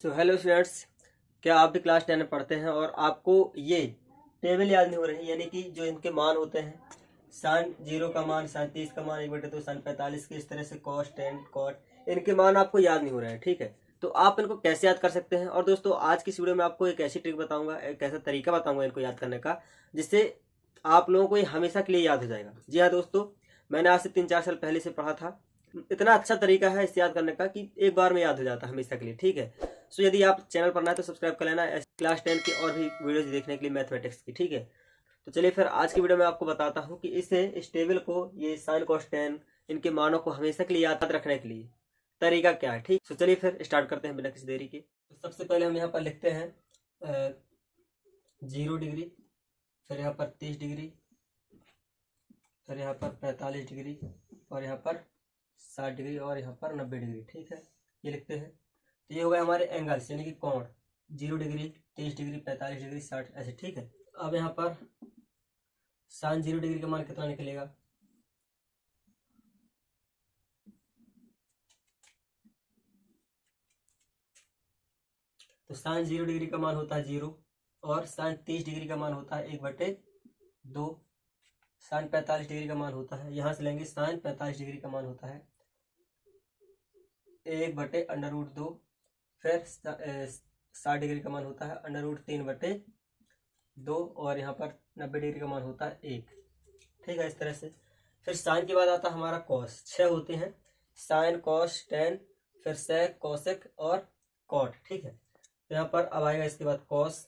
तो hello students, क्या आप भी क्लास 10 में पढ़ते हैं और आपको ये टेबल याद नहीं हो रही, यानी कि जो इनके मान होते हैं साइन 0 का मान, साइन 30 का मान, 1/2 साइन 45 के, इस तरह से कॉस 10 कॉट, इनके मान आपको याद नहीं हो रहे हैं। ठीक है, तो आप इनको कैसे याद कर सकते हैं। और दोस्तों आज की इस वीडियो में आपको एक ऐसी ट्रिक बताऊंगा, एक ऐसा तरीका बताऊंगा इनको याद करने का, जिससे आप लोगों को ये हमेशा के लिए याद हो जाएगा। जी हाँ दोस्तों, मैंने आज से 3-4 साल पहले से पढ़ा था। इतना अच्छा तरीका है इसे याद करने का कि एक बार में याद हो जाता है हमेशा के लिए। ठीक है, सो यदि आप चैनल पर नए तो सब्सक्राइब कर लेना क्लास 10 की और भी वीडियोज देखने के लिए मैथमेटिक्स की। ठीक है, तो चलिए फिर आज की वीडियो में आपको बताता हूँ कि इस टेबल को, ये साइन कॉस 10, इनके मानों को हमेशा के लिए याद रखने के लिए तरीका क्या है। ठीक, तो चलिए फिर स्टार्ट करते हैं बिना किसी देरी के। तो सबसे पहले हम यहाँ पर लिखते हैं 0 डिग्री, फिर यहाँ पर 30 डिग्री, फिर यहाँ पर 45 डिग्री, और यहाँ पर 60 डिग्री, और यहाँ पर 90 डिग्री। ठीक है, ये लिखते हैं। तो ये हो गए हमारे एंगल्स, यानी कि कोण। 0 डिग्री, 30 डिग्री, 45 डिग्री, 60, ऐसे। ठीक है, अब यहाँ पर साइन 0 डिग्री का मान कितना निकलेगा, तो साइन 0 डिग्री का मान होता है 0, और साइन 30 डिग्री का मान होता है 1/2। साइन 45 डिग्री का मान होता है, यहाँ से लेंगे, साइन 45 डिग्री का मान होता है 1/√2। फिर 60 डिग्री का मान होता है √3/2, और यहाँ पर 90 डिग्री का मान होता है 1। ठीक है, इस तरह से। फिर साइन के बाद आता है हमारा कॉस। 6 होते हैं, साइन कॉस 10, फिर सेक कोसेक और कॉट। ठीक है, तो यहाँ पर अब आएगा इसके बाद कॉस।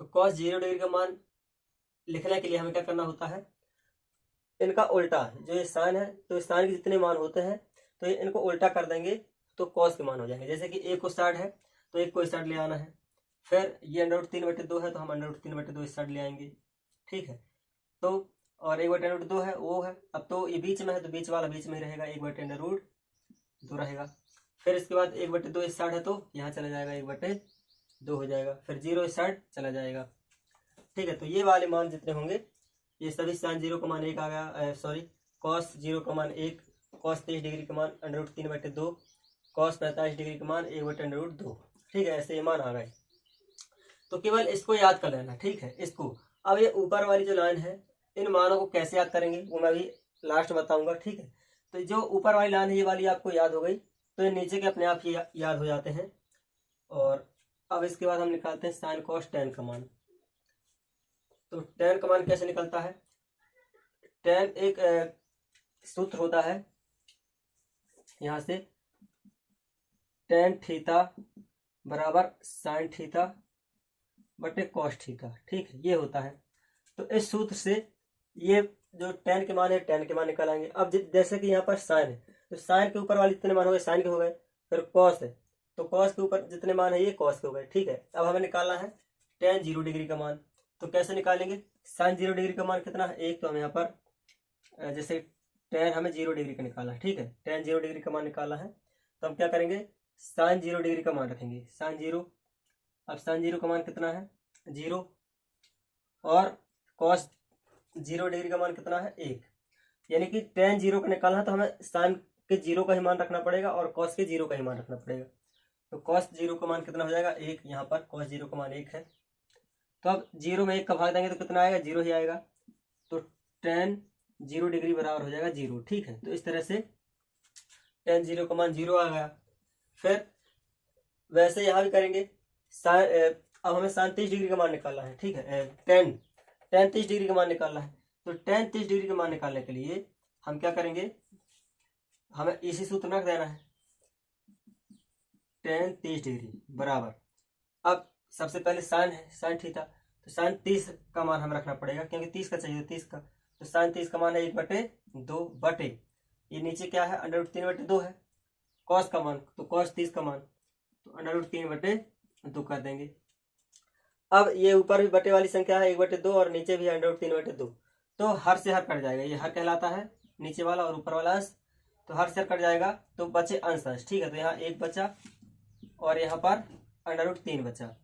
तो कॉस 0 डिग्री का मान लिखने के लिए हमें क्या करना होता है, इनका उल्टा। जो ये साइन है, तो इस साइन के जितने मान होते हैं तो ये इनको उल्टा कर देंगे तो कॉस के मान हो जाएंगे। जैसे कि 1 को 60 है तो 1 को 60 ले आना है। फिर ये √3/2 है तो हम √3/2 इस साइड ले आएंगे। ठीक है, तो और 1/√2 है वो है, अब तो ये बीच में है तो बीच वाला बीच में ही रहेगा, 1/√2 रहेगा। फिर इसके बाद 1/2 इस साइड है तो यहाँ चला जाएगा, 1/2 हो जाएगा। फिर 0 इस साइड चला जाएगा। ठीक है, तो ये वाले मान जितने होंगे ये सभी साइन 0 का मान 1 आ गया, सॉरी कॉस 0 का मान 1, कॉस 30 डिग्री का मान √3/2, कॉस 45 डिग्री का मान 1/√2। ठीक है, ऐसे ये मान आ गए। तो केवल इसको याद कर लेना। ठीक है, इसको। अब ये ऊपर वाली जो लाइन है, इन मानों को कैसे याद करेंगे वो मैं भी लास्ट बताऊंगा। ठीक है, तो जो ऊपर वाली लाइन है ये वाली आपको याद हो गई, तो ये नीचे के अपने आप ही याद हो जाते हैं। और अब इसके बाद हम निकालते हैं साइन कॉस 10 का मान। तो 10 का मान कैसे निकलता है, 10 एक सूत्र होता है, यहां से tan थीटा बराबर साइन थीटा बटे कॉस थीटा। ठीक है, ये होता है। तो इस सूत्र से ये जो tan के मान है, tan के मान निकाल आएंगे। अब जैसे कि यहाँ पर साइन है तो साइन के ऊपर वाले जितने मान हो गए साइन के हो गए। फिर कॉस है तो कॉस के ऊपर जितने मान है ये कॉस के हो गए। ठीक है, अब हमें निकालना है tan 0 डिग्री का मान। तो कैसे निकालेंगे, साइन 0 डिग्री का मान कितना है 1, तो हम यहाँ पर जैसे tan हमें 0 डिग्री का निकालना है। ठीक है, tan 0 डिग्री का मान निकालना है तो हम क्या करेंगे, साइन 0 डिग्री का मान रखेंगे, साइन 0। अब साइन 0 का मान कितना है 0, और कॉस 0 डिग्री का मान कितना है 1। यानी कि tan 0 का निकालना है तो हमें साइन के 0 का ही मान रखना पड़ेगा और कॉस के 0 का ही मान रखना पड़ेगा। तो कॉस 0 का मान कितना हो जाएगा 1, यहाँ पर कॉस 0 का मान 1 है। तो अब 0 में 1 का भाग देंगे तो कितना आएगा, 0 ही आएगा। तो tan 0 डिग्री बराबर हो जाएगा 0। ठीक है, तो इस तरह से tan 0 का मान 0 आ गया। फिर वैसे यहाँ भी करेंगे, अब हमें साइन 30 डिग्री का मान निकालना है। ठीक है, tan 30 डिग्री का मान निकालना है। तो tan 30 डिग्री का मान निकालने के लिए हम क्या करेंगे, हमें इसी सूत्र में रख देना है, tan 30 डिग्री बराबर। अब सबसे पहले साइन है, साइन थीटा, तो साइन 30 का मान हमें रखना पड़ेगा क्योंकि 30 का चाहिए, 30 का। तो साइन 30 का मान है 1/2 बटे, ये नीचे क्या है √3/2 है, कॉस का मान, तो कॉस 30 का मान, तो √3/2 कर देंगे। अब ये ऊपर भी बटे वाली संख्या है 1/2 और नीचे भी है √3/2, तो हर से हर कट जाएगा, ये हर कहलाता है नीचे वाला और ऊपर वाला अंश, तो हर से हर कट जाएगा तो बचे अंश अंश। ठीक है, तो यहाँ 1 बचा और यहाँ पर √3 बचा।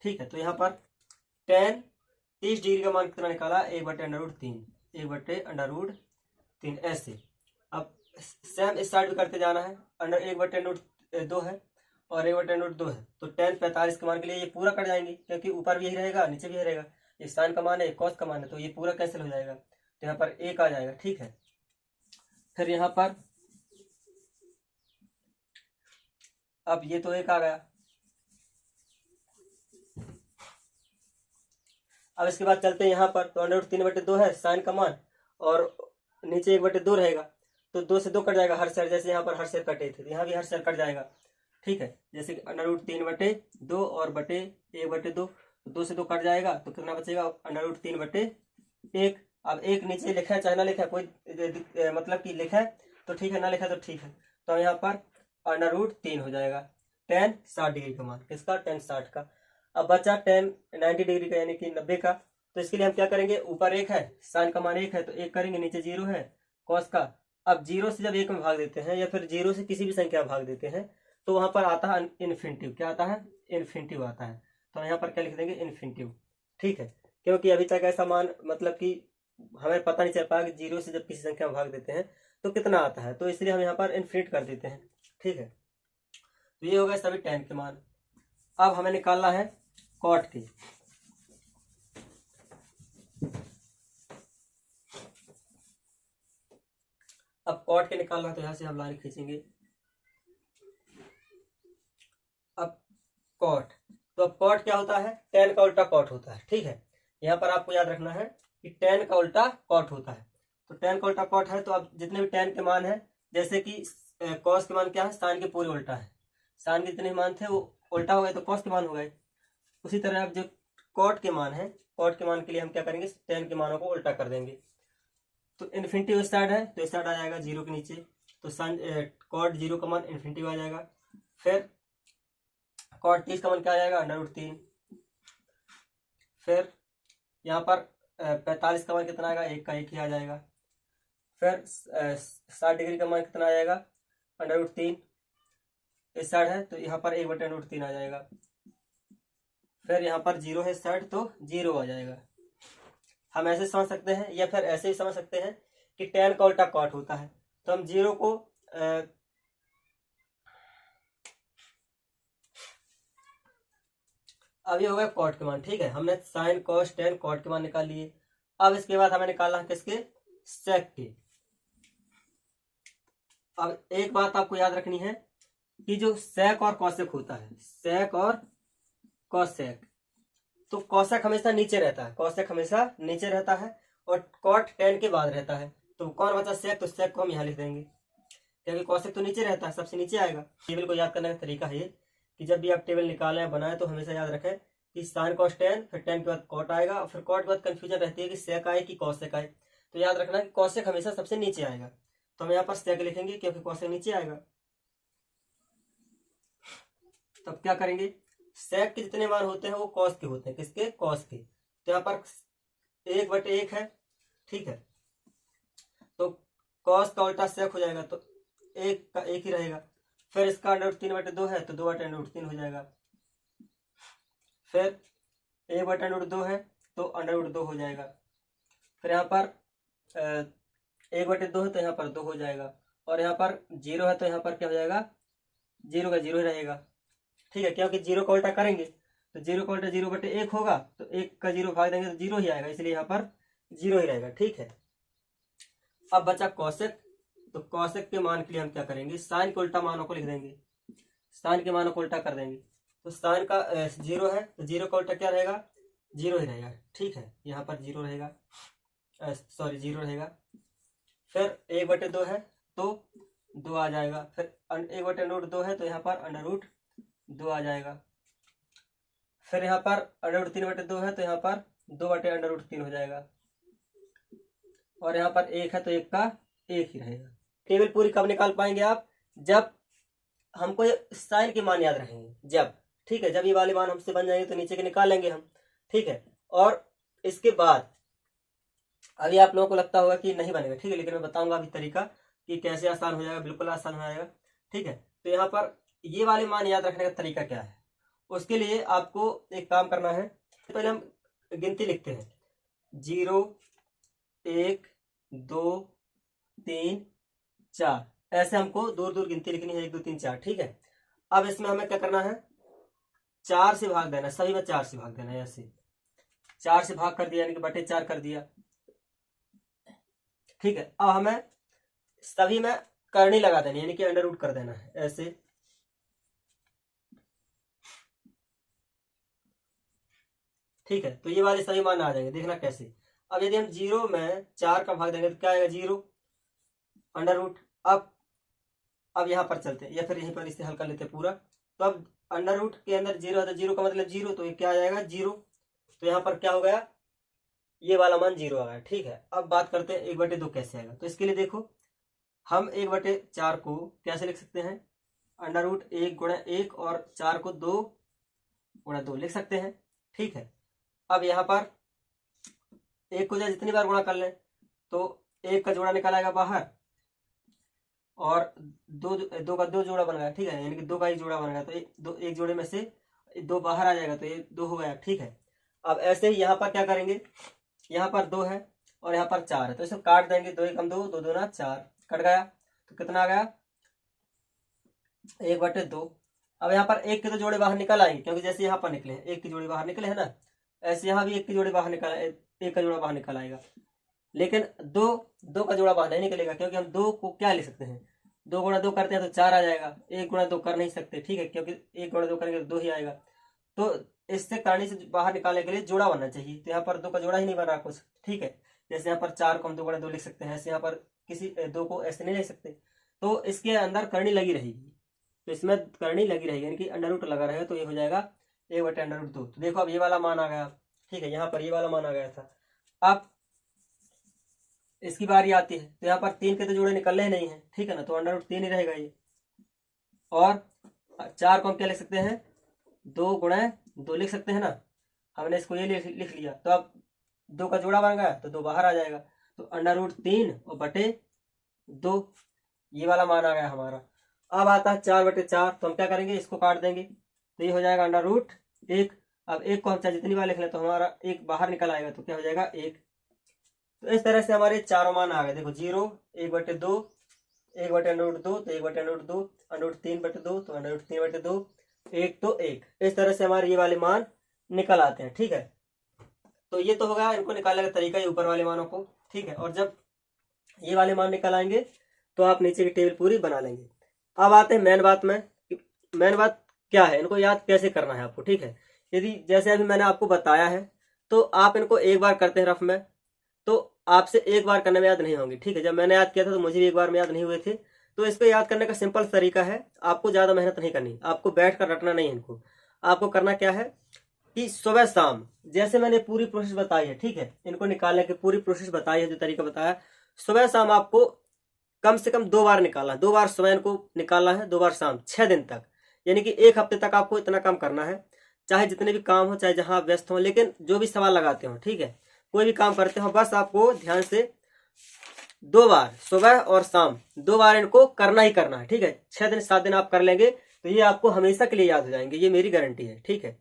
ठीक है, तो यहाँ पर tan 30 डिग्री का मान कितना निकाला, 1/√3, 1/√3 ऐसे। अब सेम इस साइड भी करते जाना है, 1/√3 2 है और 1/√2 है, तो tan 45 के मान के लिए ये पूरा कट जाएंगे, क्योंकि ऊपर भी यही रहेगा नीचे भी यही रहेगा। ये साइन का मान है, कॉस का मान है, तो ये पूरा कैंसिल हो जाएगा, तो यहाँ पर 1 आ जाएगा। ठीक है, फिर यहाँ पर अब ये तो 1 आ गया। अब इसके बाद चलते हैं यहाँ पर, तो √3/2 है साइन का मान और नीचे 1/2 रहेगा, तो 2 से 2 कट जाएगा हर शेर, जैसे यहाँ पर हर शेर कटे थे, यहाँ भी हर शेर कट जाएगा। ठीक है, जैसे √3/2 और बटे 1/2, 2 से 2 कट जाएगा, तो कितना बचेगा, √3/1। अब 1 नीचे लिखा है चाहे ना लिखा है, कोई मतलब कि लिखा है तो ठीक है, ना लिखा तो ठीक है, तो यहाँ पर √3 हो जाएगा। tan 60 डिग्री का मान, किसका, tan 60 का। अब बचा tan 90 डिग्री का, यानी कि 90 का, तो इसके लिए हम क्या करेंगे, ऊपर 1 है, साइन का मान 1 है, तो 1 करेंगे, नीचे 0 है कॉस का। अब 0 से जब 1 में भाग देते हैं या फिर 0 से किसी भी संख्या में भाग देते हैं, तो वहां पर आता है इन्फिनिटिव। क्या आता है, इन्फिनिटिव आता है, तो यहाँ पर क्या लिख देंगे, इन्फिनिटिव। ठीक है, क्योंकि अभी तक ऐसा मान मतलब कि हमें पता नहीं चल पाया कि 0 से जब किसी संख्या में भाग देते हैं तो कितना आता है, तो इसलिए हम यहाँ पर इन्फिनिट कर देते हैं। ठीक है, तो ये हो गए सभी tan के मान। अब हमें निकालना है cot के। अब cot के निकालना है, तो यहाँ से हम लाइन खींचेंगे। अब cot, तो अब cot क्या होता है, tan का उल्टा cot होता है। ठीक है, यहाँ पर आपको याद रखना है कि tan का उल्टा cot होता है, तो tan का उल्टा cot है, तो अब जितने भी tan के मान है, जैसे कि cos के मान क्या है, साइन के पूरे उल्टा है, साइन के जितने मान थे वो उल्टा हो गए, तो cos के मान हो गए। उसी तरह अब जो cot के मान है, cot के मान के लिए हम क्या करेंगे, tan के मानों को उल्टा कर देंगे। तो इन्फिनिटी इस साइड है, तो इस साइड आ जाएगा 0 के नीचे, तो साइन cot 0 का मान इन्फिनिटी आ जाएगा। फिर cot 30 का मान क्या आ जाएगा, √3। फिर यहाँ पर 45 का मान कितना आएगा, 1 का 1 ही आ जाएगा। फिर 60 डिग्री का मान कितना आ जाएगा, √3 इस साइड है, तो यहाँ पर 1/√3 आ जाएगा। फिर यहाँ पर 0 है इस साइड, तो 0 आ जाएगा। हम ऐसे समझ सकते हैं या फिर ऐसे ही समझ सकते हैं कि tan का उल्टा cot होता है, तो हम 0 को अभी हो गया cot के मान। ठीक है, हमने साइन cos tan cot के मान निकाल लिए। अब इसके बाद हमें निकालना है किसके, sec के। अब एक बात आपको याद रखनी है कि जो sec और cosec होता है, sec और cosec, तो cosec हमेशा नीचे रहता है, cosec हमेशा नीचे रहता है और cot tan के बाद रहता है, तो कौन बचा sec, तो sec को हम यहाँ लिख देंगे, क्योंकि cosec तो नीचे रहता है, सबसे नीचे आएगा। टेबल को याद करने का तरीका है कि जब भी आप टेबल निकालें या बनाए, तो हमेशा याद रखें कि साइन cos tan, फिर tan के बाद cot आएगा, और फिर cot के बाद कंफ्यूजन रहती है कि sec आए कि cosec आए, तो याद रखना कि cosec हमेशा सबसे नीचे आएगा, तो हम यहाँ पर sec लिखेंगे क्योंकि cosec नीचे आएगा। तब क्या करेंगे, sec के जितने मान होते हैं वो cos के होते हैं, किसके, cos के, तो यहाँ पर 1/1 है। ठीक है, तो cos का उल्टा sec हो जाएगा, तो 1 का 1 ही रहेगा। फिर इसका √3/2 है, तो 2/√3 हो जाएगा। फिर 1/√2 है, तो √2 हो जाएगा। फिर यहाँ पर 1/2 है, तो यहाँ पर 2 हो जाएगा, और यहाँ पर 0 है, तो यहाँ पर क्या हो जाएगा, 0 का 0 ही रहेगा। ठीक है, क्योंकि 0 का उल्टा करेंगे तो 0 का उल्टा 0/1 होगा, तो 1 का 0 भाग देंगे तो 0 ही आएगा, इसलिए यहाँ पर 0 ही रहेगा। ठीक है, अब बचा cosec, तो cosec के मान के लिए हम क्या करेंगे, साइन के उल्टा मानों को लिख देंगे, साइन के मानों को उल्टा कर देंगे। तो साइन का 0 है, तो 0 का उल्टा क्या रहेगा, 0 ही रहेगा। ठीक है, यहाँ पर 0 रहेगा, सॉरी 0 रहेगा। फिर 1/2 है, तो 2 आ जाएगा। फिर 1/√2 है, तो यहाँ पर √2 आ जाएगा। फिर यहाँ पर √3/2 है, तो यहाँ पर 2/√3 हो जाएगा, और यहाँ पर 1 है, तो 1 का 1 ही रहेगा। टेबल पूरी कब निकाल पाएंगे आप, जब हमको साइन के मान याद रहेंगे, जब, ठीक है, जब ये वाले मान हमसे बन जाएंगे तो नीचे के निकाल लेंगे हम। ठीक है, और इसके बाद अभी आप लोगों को लगता होगा कि नहीं बनेगा, ठीक है, लेकिन मैं बताऊंगा अभी तरीका कि कैसे आसान हो जाएगा, बिल्कुल आसान हो जाएगा। ठीक है, तो यहाँ पर ये वाले मान याद रखने का तरीका क्या है, उसके लिए आपको एक काम करना है। पहले हम गिनती लिखते हैं, 0 1 2 3 4, ऐसे हमको दूर दूर गिनती लिखनी है, 1 2 3 4। ठीक है, अब इसमें हमें क्या करना है, 4 से भाग देना, सभी में 4 से भाग देना है। ऐसे 4 से भाग कर दिया यानी कि बटे 4 कर दिया। ठीक है, अब हमें सभी में करनी लगा देनी यानी कि अंडर रूट कर देना है ऐसे। ठीक है, तो ये वाले सभी मान आ जाएंगे, देखना कैसे। अब यदि हम 0 में 4 का भाग देंगे तो क्या आएगा, 0 अंडर रूट। अब यहाँ पर चलते हैं या फिर यहीं पर इसे हल कर लेते हैं पूरा। तो अब अंडर रूट के अंदर 0 है तो 0 का मतलब 0, तो ये क्या आ जाएगा 0। तो यहाँ पर क्या हो गया, ये वाला मान 0 आ गया। ठीक है, अब बात करते हैं 1/2 कैसे आएगा। तो इसके लिए देखो, हम 1/4 को कैसे लिख सकते हैं, अंडर रूट 1 गुणा 1 और 4 को 2 गुणा 2 लिख सकते हैं। ठीक है, अब यहाँ पर 1 को जितनी बार गुणा कर लें तो 1 का जोड़ा निकल आएगा बाहर और 2 का 2 जोड़ा बन गया। ठीक है, यानी कि 2 का 1 जोड़ा बन गया, तो एक जोड़े में से 2 बाहर आ जाएगा, तो ये 2 हो गया। ठीक है, अब ऐसे ही यहाँ पर क्या करेंगे, यहाँ पर 2 है और यहाँ पर 4 है, तो इसे काट देंगे। 2 1 2, 2 2 4, कट गया। तो कितना आ गया, 1/2। अब यहाँ पर 1 के तो जोड़े बाहर निकल आएंगे, क्योंकि जैसे यहाँ पर निकले 1 के जोड़े बाहर निकले है ना, ऐसे यहाँ भी 1 के जोड़े बाहर निकल, 1 का जोड़ा बाहर निकल आएगा। लेकिन 2 का जोड़ा बाहर नहीं निकलेगा, क्योंकि हम 2 को क्या लिख सकते हैं, 2 गुणा 2 करते हैं तो 4 आ जाएगा। 1 गुणा 2 कर नहीं सकते, ठीक है, क्योंकि 1 गुणा 2 करेंगे तो 2 ही आएगा। तो इससे करनी से बाहर निकालने के लिए जोड़ा बनना चाहिए, तो यहाँ पर 2 का जोड़ा ही नहीं बन रहा कुछ। ठीक है, जैसे यहाँ पर 4 को हम 2 गुणा 2 लिख सकते हैं, ऐसे यहाँ पर किसी 2 को ऐसे नहीं लिख सकते, तो इसके अंदर करनी लगी रहेगी। तो इसमें करनी लगी रहेगी यानी कि अंडर रूट लगा रहेगा, तो ये हो जाएगा 1/√2। तो देखो अब ये वाला मान आ गया। ठीक है, यहाँ पर ये वाला मान आ गया था। अब इसकी बारी आती है, तो यहाँ पर 3 के तो जोड़े निकलने ही नहीं है, ठीक है ना, तो अंडर रूट 3 ही रहेगा ये। और 4 को हम क्या लिख सकते हैं, 2 गुणा 2 लिख सकते हैं ना, हमने इसको ये लिख लिया। तो अब 2 का जोड़ा बन गया तो 2 बाहर आ जाएगा, तो अंडर रूट 3 और बटे 2 ये वाला मान आ गया हमारा। अब आता है 4/4, तो हम क्या करेंगे, इसको काट देंगे, तो ये हो जाएगा अंडर रूट 1। अब 1 को हम चाहे जितनी बार लिख लें तो हमारा 1 बाहर निकल आएगा, तो क्या हो जाएगा 1। तो इस तरह से हमारे चारों मान आ गए। देखो 0, 1/2, 1/√2, तो 1/√2, अंडर रूट 3/2, तो अंडर रूट 3/2, 1 तो 1। इस तरह से हमारे ये वाले मान निकल आते हैं। ठीक है, तो ये तो होगा इनको निकालने का तरीका, ये ऊपर वाले मानों को। ठीक है, और जब ये वाले मान निकल आएंगे तो आप नीचे की टेबल पूरी बना लेंगे। अब आते हैं मेन बात में। मेन बात क्या है, इनको याद कैसे करना है आपको। ठीक है, यदि जैसे अभी मैंने आपको बताया है तो आप इनको एक बार करते हैं रफ में, तो आपसे एक बार करने में याद नहीं होंगे। ठीक है, जब मैंने याद किया था तो मुझे भी एक बार में याद नहीं हुए थे। तो इसको याद करने का सिंपल तरीका है, आपको ज्यादा मेहनत नहीं करनी, आपको बैठ कर रटना नहीं है इनको। आपको करना क्या है कि सुबह शाम जैसे मैंने पूरी प्रोसेस बताई है, ठीक है, इनको निकालने की पूरी प्रोसेस बताई है, जो तरीका बताया, सुबह शाम आपको कम से कम 2 बार निकालना है। 2 बार सुबह इनको निकालना है, 2 बार शाम, 6 दिन तक, यानी कि 1 हफ्ते तक आपको इतना काम करना है। चाहे जितने भी काम हो, चाहे जहां आप व्यस्त हो, लेकिन जो भी सवाल लगाते हो, ठीक है, कोई भी काम करते हो, बस आपको ध्यान से 2 बार सुबह और शाम 2 बार इनको करना ही करना है। ठीक है, 6 दिन 7 दिन आप कर लेंगे तो ये आपको हमेशा के लिए याद हो जाएंगे, ये मेरी गारंटी है। ठीक है।